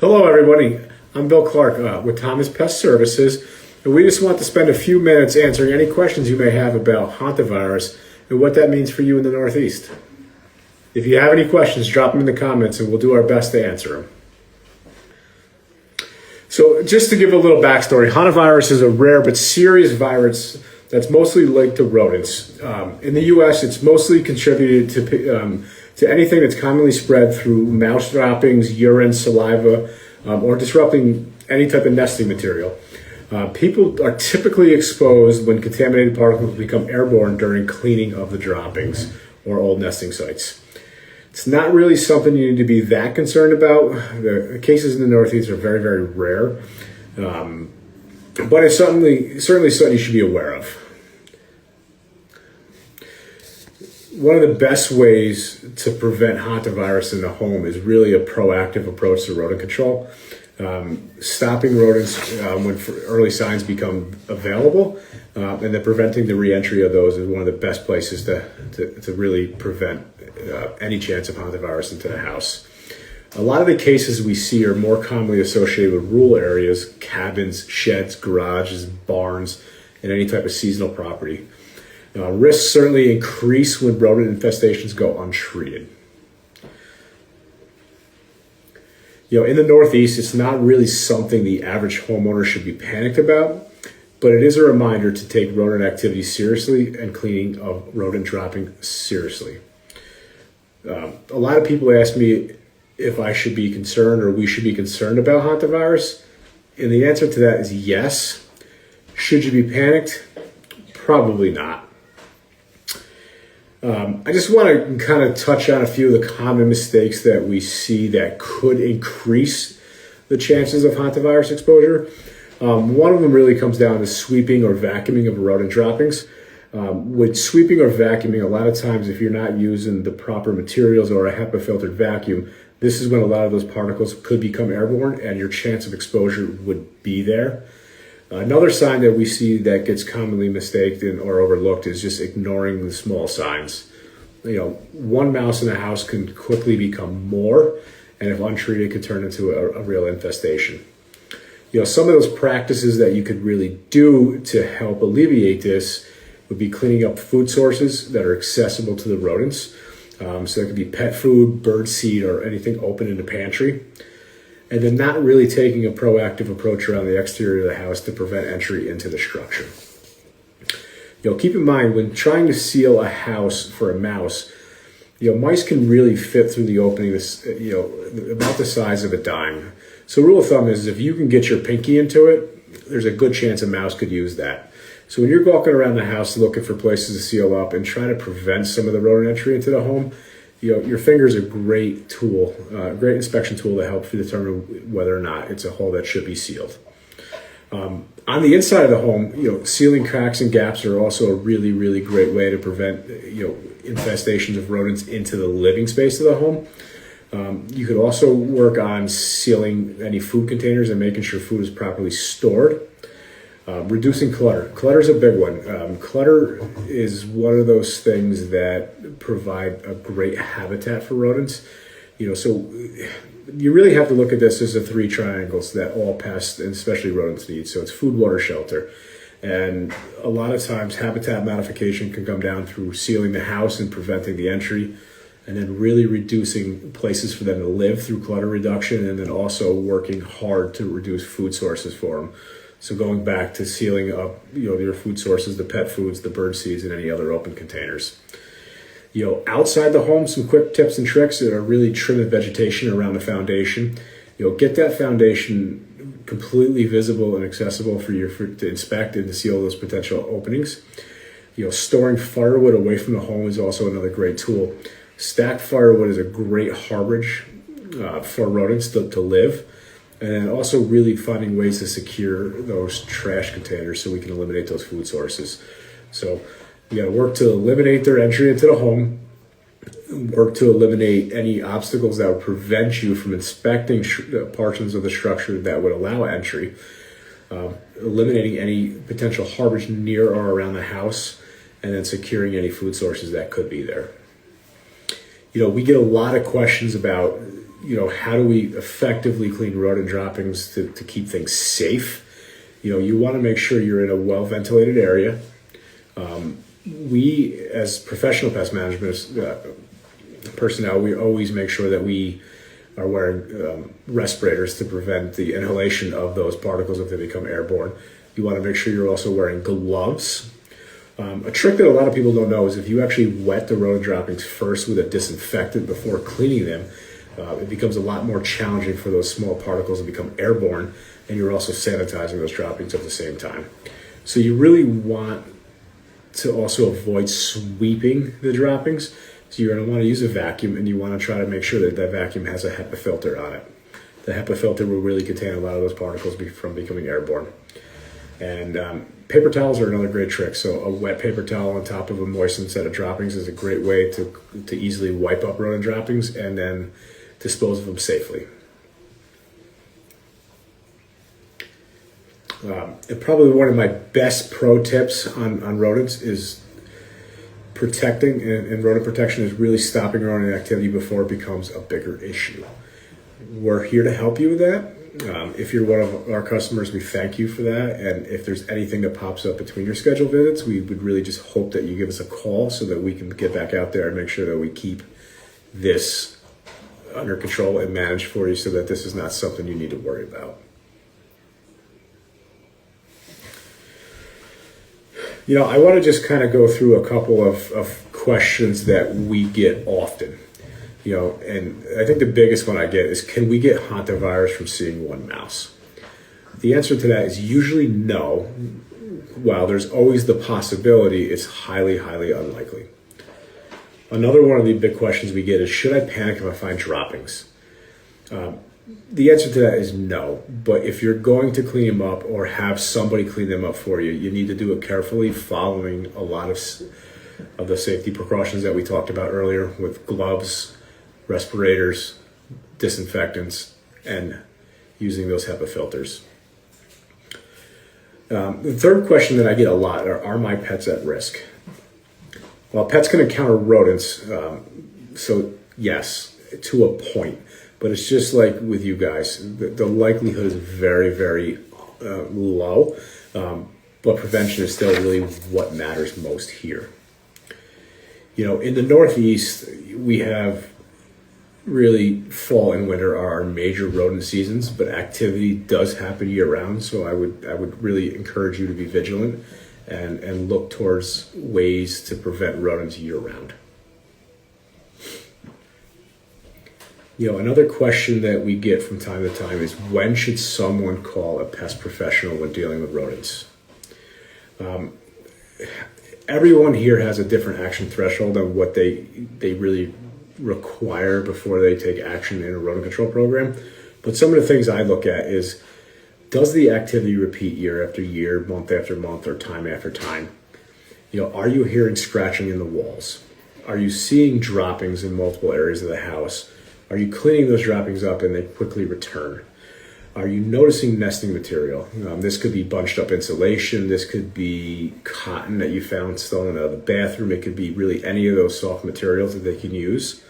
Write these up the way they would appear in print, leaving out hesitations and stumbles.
Hello, everybody. I'm Bill Clark with Thomas Pest Services, and we just want to spend a few minutes answering any questions you may have about hantavirus and what that means for you in the Northeast. If you have any questions, drop them in the comments, and we'll do our best to answer them. So, just to give a little backstory, hantavirus is a rare but serious virus that's mostly linked to rodents. In the U.S., it's mostly contributed to anything that's commonly spread through mouse droppings, urine, saliva, or disrupting any type of nesting material. People are typically exposed when contaminated particles become airborne during cleaning of the droppings or old nesting sites. It's not really something you need to be that concerned about. The cases in the Northeast are very, very rare, but it's certainly something you should be aware of. One of the best ways to prevent hantavirus in the home is really a proactive approach to rodent control. Stopping rodents when early signs become available, and then preventing the reentry of those is one of the best places to really prevent any chance of hantavirus into the house. A lot of the cases we see are more commonly associated with rural areas, cabins, sheds, garages, barns, and any type of seasonal property. Risks certainly increase when rodent infestations go untreated. In the Northeast, it's not really something the average homeowner should be panicked about, but it is a reminder to take rodent activity seriously and cleaning of rodent dropping seriously. A lot of people ask me if I should be concerned or we should be concerned about hantavirus, and the answer to that is yes. Should you be panicked? Probably not. I just want to kind of touch on a few of the common mistakes that we see that could increase the chances of hantavirus exposure. One of them really comes down to sweeping or vacuuming of rodent droppings. With sweeping or vacuuming, a lot of times if you're not using the proper materials or a HEPA filtered vacuum, this is when a lot of those particles could become airborne and your chance of exposure would be there. Another sign that we see that gets commonly mistaken or overlooked is just ignoring the small signs. One mouse in the house can quickly become more, and if untreated, could turn into a real infestation. Some of those practices that you could really do to help alleviate this would be cleaning up food sources that are accessible to the rodents. So that could be pet food, bird seed, or anything open in the pantry. And then not really taking a proactive approach around the exterior of the house to prevent entry into the structure. Keep in mind, when trying to seal a house for a mouse, mice can really fit through the opening, about the size of a dime. So rule of thumb is if you can get your pinky into it, there's a good chance a mouse could use that. So when you're walking around the house looking for places to seal up and trying to prevent some of the rodent entry into the home, your finger's a great tool, great inspection tool to help you determine whether or not it's a hole that should be sealed. On the inside of the home, sealing cracks and gaps are also a really, really great way to prevent, infestations of rodents into the living space of the home. You could also work on sealing any food containers and making sure food is properly stored. Reducing clutter. Clutter is a big one. Clutter is one of those things that provide a great habitat for rodents. So you really have to look at this as the three triangles that all pests, and especially rodents, need. So it's food, water, shelter. And a lot of times habitat modification can come down through sealing the house and preventing the entry, and then really reducing places for them to live through clutter reduction, and then also working hard to reduce food sources for them. So going back to sealing up, your food sources, the pet foods, the bird seeds, and any other open containers. Outside the home, some quick tips and tricks that are really trim the vegetation around the foundation. Get that foundation completely visible and accessible for to inspect and to seal those potential openings. Storing firewood away from the home is also another great tool. Stacked firewood is a great harborage for rodents to live. And then also really finding ways to secure those trash containers so we can eliminate those food sources. So you got to work to eliminate their entry into the home, work to eliminate any obstacles that would prevent you from inspecting portions of the structure that would allow entry, eliminating any potential harborage near or around the house, and then securing any food sources that could be there. We get a lot of questions about how do we effectively clean rodent droppings to keep things safe? You want to make sure you're in a well-ventilated area. We, as professional pest management personnel, we always make sure that we are wearing respirators to prevent the inhalation of those particles if they become airborne. You want to make sure you're also wearing gloves. A trick that a lot of people don't know is if you actually wet the rodent droppings first with a disinfectant before cleaning them, it becomes a lot more challenging for those small particles to become airborne, and you're also sanitizing those droppings at the same time. So you really want to also avoid sweeping the droppings. So you're going to want to use a vacuum, and you want to try to make sure that that vacuum has a HEPA filter on it. The HEPA filter will really contain a lot of those particles from becoming airborne. And paper towels are another great trick. So a wet paper towel on top of a moistened set of droppings is a great way to easily wipe up rodent droppings and then dispose of them safely. And probably one of my best pro tips on rodents is protecting, and rodent protection is really stopping rodent activity before it becomes a bigger issue. We're here to help you with that. If you're one of our customers, we thank you for that. And if there's anything that pops up between your scheduled visits, we would really just hope that you give us a call so that we can get back out there and make sure that we keep this under control and managed for you so that this is not something you need to worry about. I want to just kind of go through a couple of questions that we get often. And I think the biggest one I get is, can we get hantavirus from seeing one mouse? The answer to that is usually no. While there's always the possibility, it's highly, highly unlikely. Another one of the big questions we get is, should I panic if I find droppings? The answer to that is no. But if you're going to clean them up or have somebody clean them up for you, you need to do it carefully, following a lot of the safety precautions that we talked about earlier with gloves, respirators, disinfectants, and using those HEPA filters. The third question that I get a lot are my pets at risk? Well, pets can encounter rodents, so yes, to a point. But it's just like with you guys, the likelihood is very, very low, but prevention is still really what matters most here. In the Northeast, we have really fall and winter are our major rodent seasons, but activity does happen year round. So I would really encourage you to be vigilant and look towards ways to prevent rodents year round. Another question that we get from time to time is, when should someone call a pest professional when dealing with rodents? Everyone here has a different action threshold on what they really require before they take action in a rodent control program. But some of the things I look at is, does the activity repeat year after year, month after month, or time after time? Are you hearing scratching in the walls? Are you seeing droppings in multiple areas of the house? Are you cleaning those droppings up and they quickly return? Are you noticing nesting material? This could be bunched up insulation. This could be cotton that you found stolen out of the bathroom. It could be really any of those soft materials that they can use.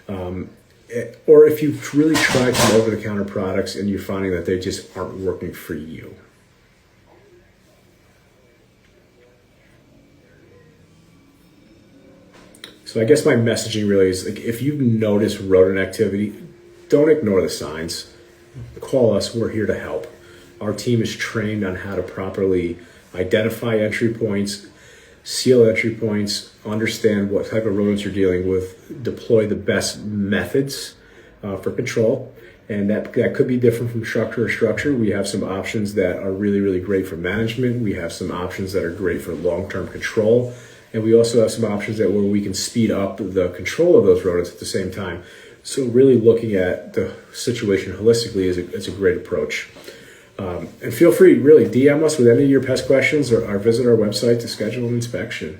Or if you've really tried some over-the-counter products and you're finding that they just aren't working for you. So I guess my messaging really is, if you notice rodent activity, don't ignore the signs. Call us, we're here to help. Our team is trained on how to properly identify entry points, seal entry points, understand what type of rodents you're dealing with, deploy the best methods for control. And that could be different from structure to structure. We have some options that are really, really great for management. We have some options that are great for long-term control. And we also have some options where we can speed up the control of those rodents at the same time. So really looking at the situation holistically is a great approach. And feel free, really, DM us with any of your pest questions or visit our website to schedule an inspection.